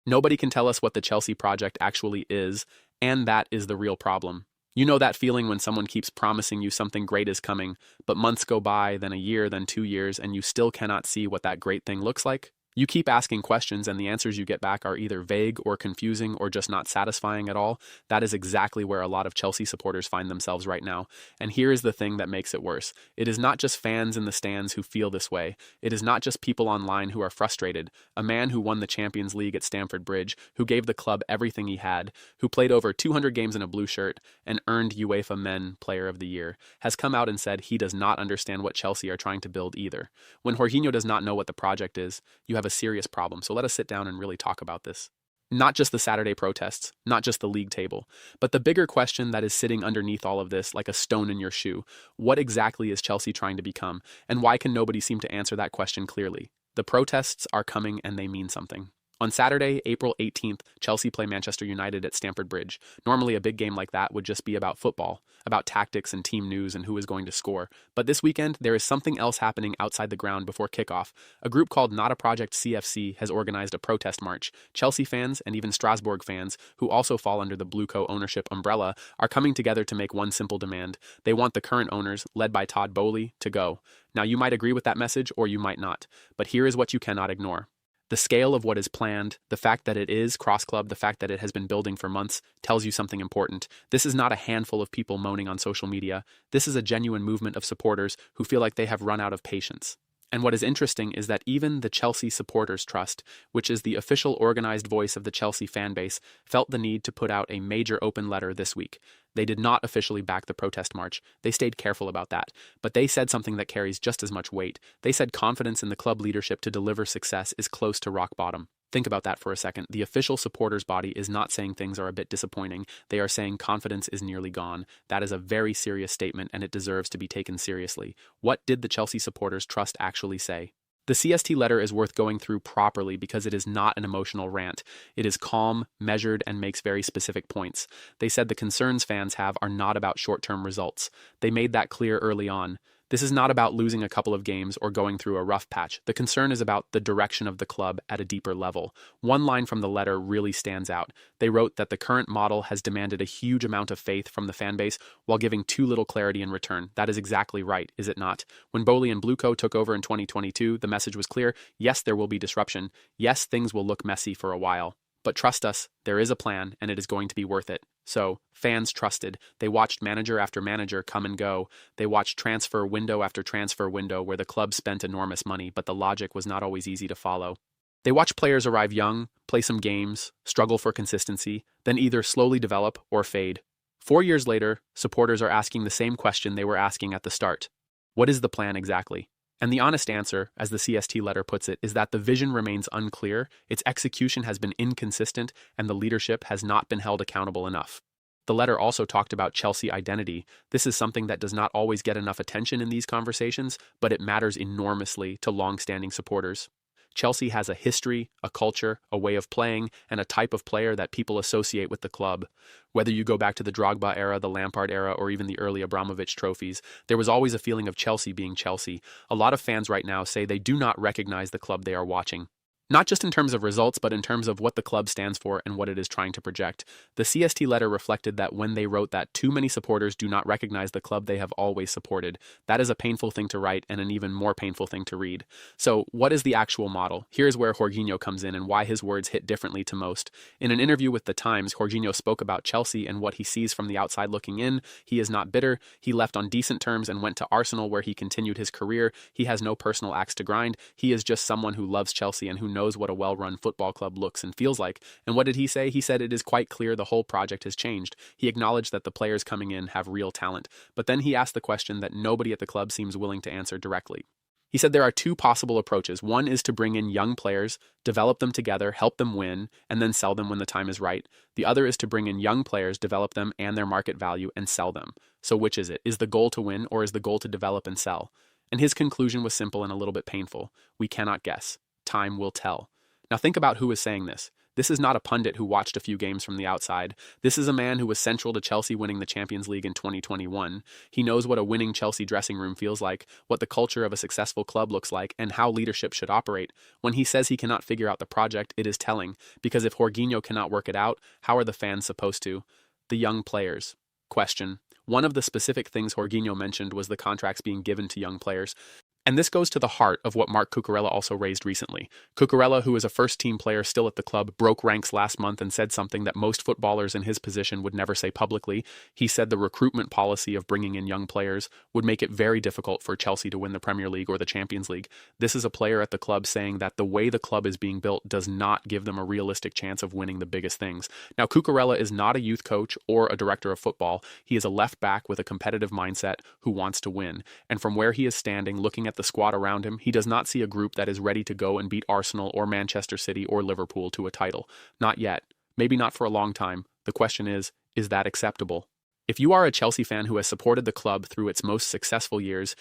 Nobody can tell us what the Chelsea project actually is, and that is the real problem. You know that feeling when someone keeps promising you something great is coming, but months go by, then a year, then 2 years, and you still cannot see what that great thing looks like? You keep asking questions, and the answers you get back are either vague or confusing or just not satisfying at all. That is exactly where a lot of Chelsea supporters find themselves right now. And here is the thing that makes it worse. It is not just fans in the stands who feel this way. It is not just people online who are frustrated. A man who won the Champions League at Stamford Bridge, who gave the club everything he had, who played over 200 games in a blue shirt, and earned UEFA Men Player of the Year, has come out and said he does not understand what Chelsea are trying to build either. When Jorginho does not know what the project is, you have a serious problem. So let us sit down and really talk about this. Not just the Saturday protests, not just the league table, but the bigger question that is sitting underneath all of this like a stone in your shoe. What exactly is Chelsea trying to become? And why can nobody seem to answer that question clearly? The protests are coming and they mean something. On Saturday, April 18th, Chelsea play Manchester United at Stamford Bridge. Normally, a big game like that would just be about football, about tactics and team news and who is going to score. But this weekend, there is something else happening outside the ground before kickoff. A group called Not a Project CFC has organized a protest march. Chelsea fans and even Strasbourg fans, who also fall under the Blueco ownership umbrella, are coming together to make one simple demand. They want the current owners, led by Todd Boehly, to go. Now, you might agree with that message or you might not, but here is what you cannot ignore. The scale of what is planned, the fact that it is cross-club, the fact that it has been building for months, tells you something important. This is not a handful of people moaning on social media. This is a genuine movement of supporters who feel like they have run out of patience. And what is interesting is that even the Chelsea Supporters Trust, which is the official organized voice of the Chelsea fan base, felt the need to put out a major open letter this week. They did not officially back the protest march. They stayed careful about that. But they said something that carries just as much weight. They said confidence in the club leadership to deliver success is close to rock bottom. Think about that for a second. The official supporters body is not saying things are a bit disappointing. They are saying confidence is nearly gone. That is a very serious statement, and it deserves to be taken seriously. What did the Chelsea Supporters Trust actually say? The CST letter is worth going through properly because it is not an emotional rant. It is calm, measured, and makes very specific points. They said the concerns fans have are not about short-term results. They made that clear early on. This is not about losing a couple of games or going through a rough patch. The concern is about the direction of the club at a deeper level. One line from the letter really stands out. They wrote that the current model has demanded a huge amount of faith from the fan base while giving too little clarity in return. That is exactly right, is it not? When Boehly and Blueco took over in 2022, the message was clear. Yes, there will be disruption. Yes, things will look messy for a while. But trust us, there is a plan, and it is going to be worth it. So, fans trusted. They watched manager after manager come and go. They watched transfer window after transfer window where the club spent enormous money, but the logic was not always easy to follow. They watched players arrive young, play some games, struggle for consistency, then either slowly develop or fade. 4 years later, supporters are asking the same question they were asking at the start. What is the plan exactly? And the honest answer, as the CST letter puts it, is that the vision remains unclear, its execution has been inconsistent, and the leadership has not been held accountable enough. The letter also talked about Chelsea identity. This is something that does not always get enough attention in these conversations, but it matters enormously to long-standing supporters. Chelsea has a history, a culture, a way of playing, and a type of player that people associate with the club. Whether you go back to the Drogba era, the Lampard era, or even the early Abramovich trophies, there was always a feeling of Chelsea being Chelsea. A lot of fans right now say they do not recognize the club they are watching. Not just in terms of results, but in terms of what the club stands for and what it is trying to project. The CST letter reflected that when they wrote that too many supporters do not recognize the club they have always supported. That is a painful thing to write and an even more painful thing to read. So, what is the actual model? Here's where Jorginho comes in and why his words hit differently to most. In an interview with The Times, Jorginho spoke about Chelsea and what he sees from the outside looking in. He is not bitter. He left on decent terms and went to Arsenal where he continued his career. He has no personal axe to grind. He is just someone who loves Chelsea and who knows what a well-run football club looks and feels like. And what did he say? He said it is quite clear the whole project has changed. He acknowledged that the players coming in have real talent. But then he asked the question that nobody at the club seems willing to answer directly. He said there are two possible approaches. One is to bring in young players, develop them together, help them win, and then sell them when the time is right. The other is to bring in young players, develop them and their market value, and sell them. So which is it? Is the goal to win, or is the goal to develop and sell? And his conclusion was simple and a little bit painful. We cannot guess. Time will tell. Now think about who is saying this. This is not a pundit who watched a few games from the outside. This is a man who was central to Chelsea winning the Champions League in 2021. He knows what a winning Chelsea dressing room feels like, what the culture of a successful club looks like, and how leadership should operate. When he says he cannot figure out the project, it is telling, because if Jorginho cannot work it out, how are the fans supposed to? The young players. Question. One of the specific things Jorginho mentioned was the contracts being given to young players. And this goes to the heart of what Marc Cucurella also raised recently. Cucurella, who is a first-team player still at the club, broke ranks last month and said something that most footballers in his position would never say publicly. He said the recruitment policy of bringing in young players would make it very difficult for Chelsea to win the Premier League or the Champions League. This is a player at the club saying that the way the club is being built does not give them a realistic chance of winning the biggest things. Now, Cucurella is not a youth coach or a director of football. He is a left back with a competitive mindset who wants to win. And from where he is standing, looking at the squad around him, he does not see a group that is ready to go and beat Arsenal or Manchester City or Liverpool to a title. Not yet. Maybe not for a long time. The question is that acceptable? If you are a Chelsea fan who has supported the club through its most successful years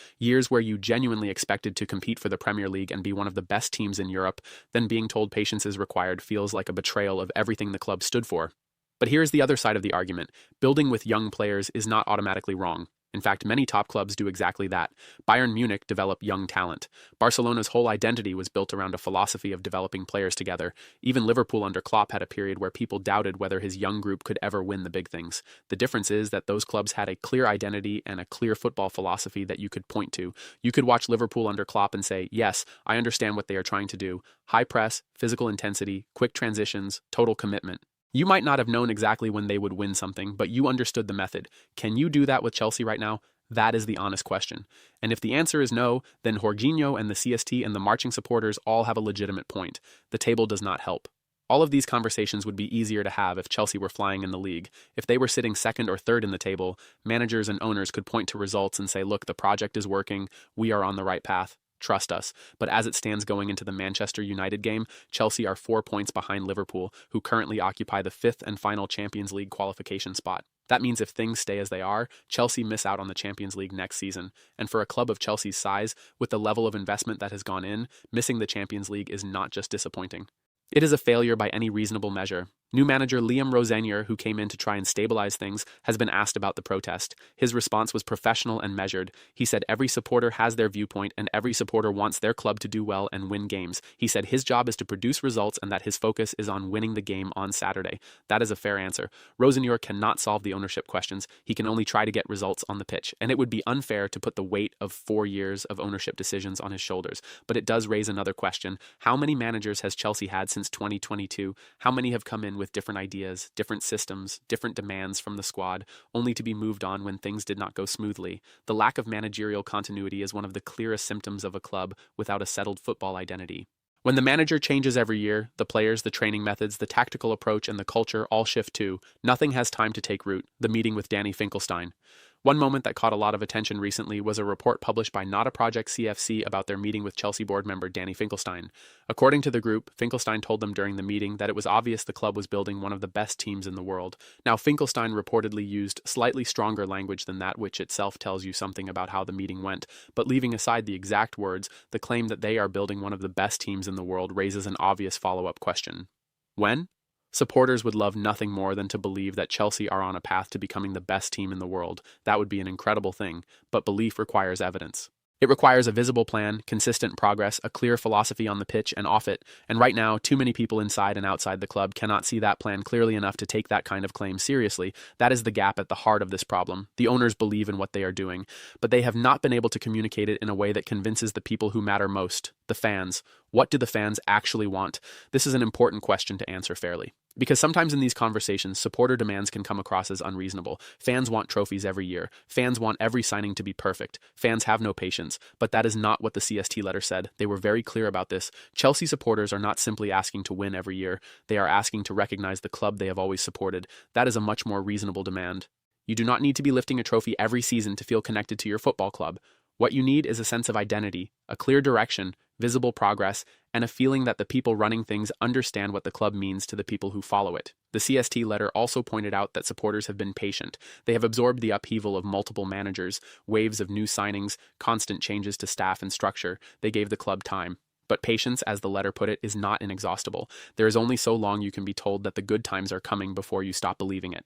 where you genuinely expected to compete for the Premier League and be one of the best teams in Europe, then being told patience is required feels like a betrayal of everything the club stood for. But here's the other side of the argument. Building with young players is not automatically wrong. In fact, many top clubs do exactly that. Bayern Munich developed young talent. Barcelona's whole identity was built around a philosophy of developing players together. Even Liverpool under Klopp had a period where people doubted whether his young group could ever win the big things. The difference is that those clubs had a clear identity and a clear football philosophy that you could point to. You could watch Liverpool under Klopp and say, yes, I understand what they are trying to do. High press, physical intensity, quick transitions, total commitment. You might not have known exactly when they would win something, but you understood the method. Can you do that with Chelsea right now? That is the honest question. And if the answer is no, then Jorginho and the CST and the marching supporters all have a legitimate point. The table does not help. All of these conversations would be easier to have if Chelsea were flying in the league. If they were sitting second or third in the table, managers and owners could point to results and say, look, the project is working, we are on the right path. Trust us. But as it stands going into the Manchester United game, Chelsea are 4 points behind Liverpool, who currently occupy the fifth and final Champions League qualification spot. That means if things stay as they are, Chelsea miss out on the Champions League next season. And for a club of Chelsea's size, with the level of investment that has gone in, missing the Champions League is not just disappointing. It is a failure by any reasonable measure. New manager Liam Rosenior, who came in to try and stabilize things, has been asked about the protest. His response was professional and measured. He said every supporter has their viewpoint and every supporter wants their club to do well and win games. He said his job is to produce results and that his focus is on winning the game on Saturday. That is a fair answer. Rosenior cannot solve the ownership questions. He can only try to get results on the pitch. And it would be unfair to put the weight of 4 years of ownership decisions on his shoulders. But it does raise another question. How many managers has Chelsea had since 2022? How many have come in with different ideas, different systems, different demands from the squad, only to be moved on when things did not go smoothly? The lack of managerial continuity is one of the clearest symptoms of a club without a settled football identity. When the manager changes every year, the players, the training methods, the tactical approach, and the culture all shift too. Nothing has time to take root. The meeting with Danny Finkelstein. One moment that caught a lot of attention recently was a report published by Not a Project CFC about their meeting with Chelsea board member Danny Finkelstein. According to the group, Finkelstein told them during the meeting that it was obvious the club was building one of the best teams in the world. Now, Finkelstein reportedly used slightly stronger language than that, which itself tells you something about how the meeting went, but leaving aside the exact words, the claim that they are building one of the best teams in the world raises an obvious follow-up question. When? Supporters would love nothing more than to believe that Chelsea are on a path to becoming the best team in the world. That would be an incredible thing, but belief requires evidence. It requires a visible plan, consistent progress, a clear philosophy on the pitch and off it, and right now, too many people inside and outside the club cannot see that plan clearly enough to take that kind of claim seriously. That is the gap at the heart of this problem. The owners believe in what they are doing, but they have not been able to communicate it in a way that convinces the people who matter most, the fans. What do the fans actually want? This is an important question to answer fairly. Because sometimes in these conversations, supporter demands can come across as unreasonable. Fans want trophies every year. Fans want every signing to be perfect. Fans have no patience. But that is not what the CST letter said. They were very clear about this. Chelsea supporters are not simply asking to win every year. They are asking to recognize the club they have always supported. That is a much more reasonable demand. You do not need to be lifting a trophy every season to feel connected to your football club. What you need is a sense of identity, a clear direction, visible progress, and a feeling that the people running things understand what the club means to the people who follow it. The CST letter also pointed out that supporters have been patient. They have absorbed the upheaval of multiple managers, waves of new signings, constant changes to staff and structure. They gave the club time. But patience, as the letter put it, is not inexhaustible. There is only so long you can be told that the good times are coming before you stop believing it.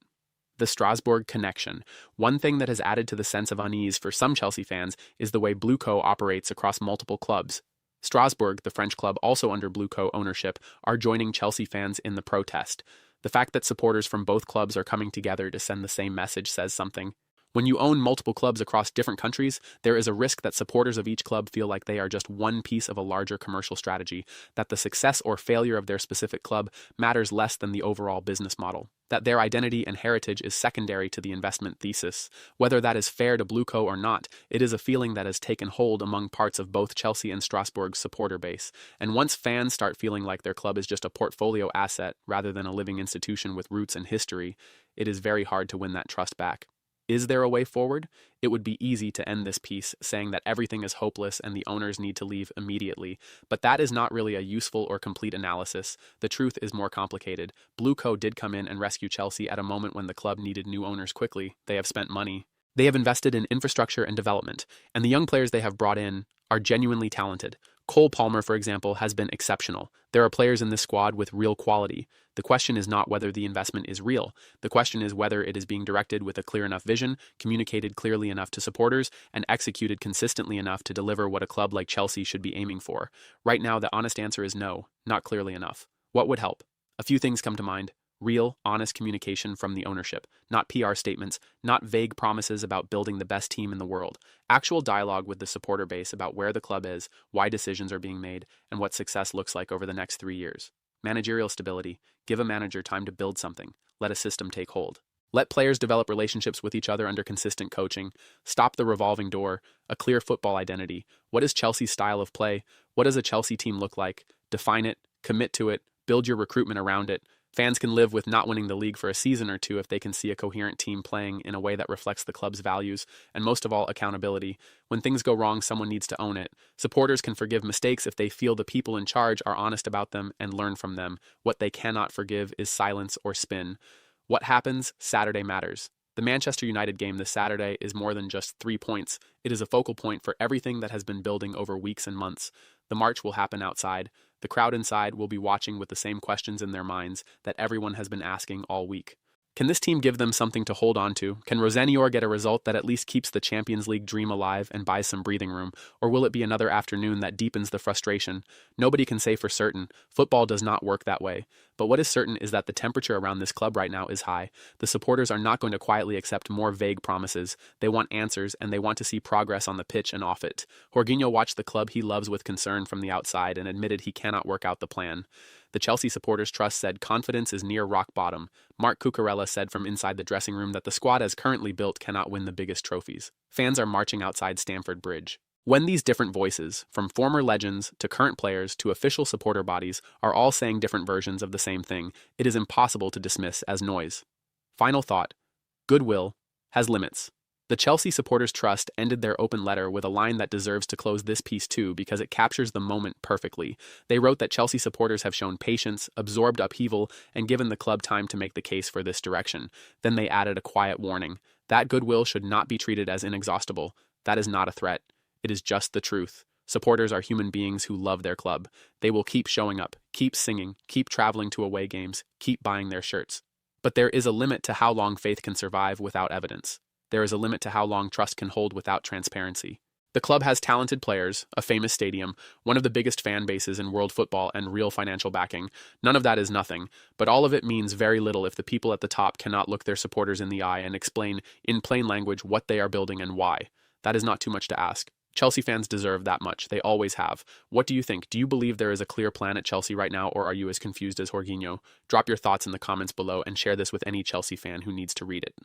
The Strasbourg connection. One thing that has added to the sense of unease for some Chelsea fans is the way Blueco operates across multiple clubs. Strasbourg, the French club also under Blueco ownership, are joining Chelsea fans in the protest. The fact that supporters from both clubs are coming together to send the same message says something. When you own multiple clubs across different countries, there is a risk that supporters of each club feel like they are just one piece of a larger commercial strategy, that the success or failure of their specific club matters less than the overall business model, that their identity and heritage is secondary to the investment thesis. Whether that is fair to Blueco or not, it is a feeling that has taken hold among parts of both Chelsea and Strasbourg's supporter base. And once fans start feeling like their club is just a portfolio asset rather than a living institution with roots and history, it is very hard to win that trust back. Is there a way forward? It would be easy to end this piece saying that everything is hopeless and the owners need to leave immediately, but that is not really a useful or complete analysis. The truth is more complicated. Blueco did come in and rescue Chelsea at a moment when the club needed new owners quickly. They have spent money. They have invested in infrastructure and development, and the young players they have brought in are genuinely talented. Cole Palmer, for example, has been exceptional. There are players in this squad with real quality. The question is not whether the investment is real. The question is whether it is being directed with a clear enough vision, communicated clearly enough to supporters, and executed consistently enough to deliver what a club like Chelsea should be aiming for. Right now, the honest answer is no, not clearly enough. What would help? A few things come to mind. Real, honest communication from the ownership, not PR statements, not vague promises about building the best team in the world. Actual dialogue with the supporter base about where the club is, why decisions are being made, and what success looks like over the next 3 years. Managerial stability. Give a manager time to build something. Let a system take hold. Let players develop relationships with each other under consistent coaching. Stop the revolving door. A clear football identity. What is Chelsea's style of play? What does a Chelsea team look like? Define it, commit to it, build your recruitment around it. Fans can live with not winning the league for a season or two if they can see a coherent team playing in a way that reflects the club's values, and most of all, accountability. When things go wrong, someone needs to own it. Supporters can forgive mistakes if they feel the people in charge are honest about them and learn from them. What they cannot forgive is silence or spin. What happens Saturday matters. The Manchester United game this Saturday is more than just 3 points. It is a focal point for everything that has been building over weeks and months. The march will happen outside. The crowd inside will be watching with the same questions in their minds that everyone has been asking all week. Can this team give them something to hold on to? Can Rosennior get a result that at least keeps the Champions League dream alive and buys some breathing room? Or will it be another afternoon that deepens the frustration? Nobody can say for certain. Football does not work that way. But what is certain is that the temperature around this club right now is high. The supporters are not going to quietly accept more vague promises. They want answers, and they want to see progress on the pitch and off it. Jorginho watched the club he loves with concern from the outside and admitted he cannot work out the plan. The Chelsea supporters' trust said confidence is near rock bottom. Mark Cucurella said from inside the dressing room that the squad as currently built cannot win the biggest trophies. Fans are marching outside Stamford Bridge. When these different voices, from former legends to current players to official supporter bodies, are all saying different versions of the same thing, it is impossible to dismiss as noise. Final thought. Goodwill has limits. The Chelsea supporters' trust ended their open letter with a line that deserves to close this piece too because it captures the moment perfectly. They wrote that Chelsea supporters have shown patience, absorbed upheaval, and given the club time to make the case for this direction. Then they added a quiet warning. That goodwill should not be treated as inexhaustible. That is not a threat. It is just the truth. Supporters are human beings who love their club. They will keep showing up, keep singing, keep traveling to away games, keep buying their shirts. But there is a limit to how long faith can survive without evidence. There is a limit to how long trust can hold without transparency. The club has talented players, a famous stadium, one of the biggest fan bases in world football, and real financial backing. None of that is nothing, but all of it means very little if the people at the top cannot look their supporters in the eye and explain in plain language what they are building and why. That is not too much to ask. Chelsea fans deserve that much. They always have. What do you think? Do you believe there is a clear plan at Chelsea right now, or are you as confused as Jorginho? Drop your thoughts in the comments below and share this with any Chelsea fan who needs to read it.